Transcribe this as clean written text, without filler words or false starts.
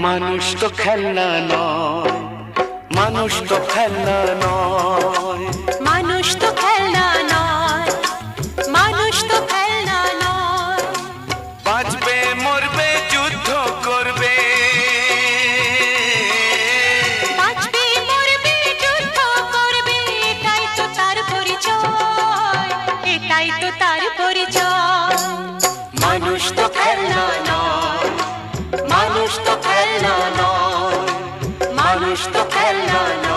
মানুষ তো খেলনা নয়, মানুষ তো খেলনা নয়, মানুষ তো খেলনা নয়, মানুষ তো খেলনা নয়। বাঁচবে মরবে যুদ্ধ করবে, বাঁচবে মরবে যুদ্ধ করবে, এটাই তো তার পরিচয়, এটাই তো তার পরিচয়। মানুষ তো খেলনা নয়, মানুষ তো খেলনা নয়, মানুষ তো খেলনা নয়।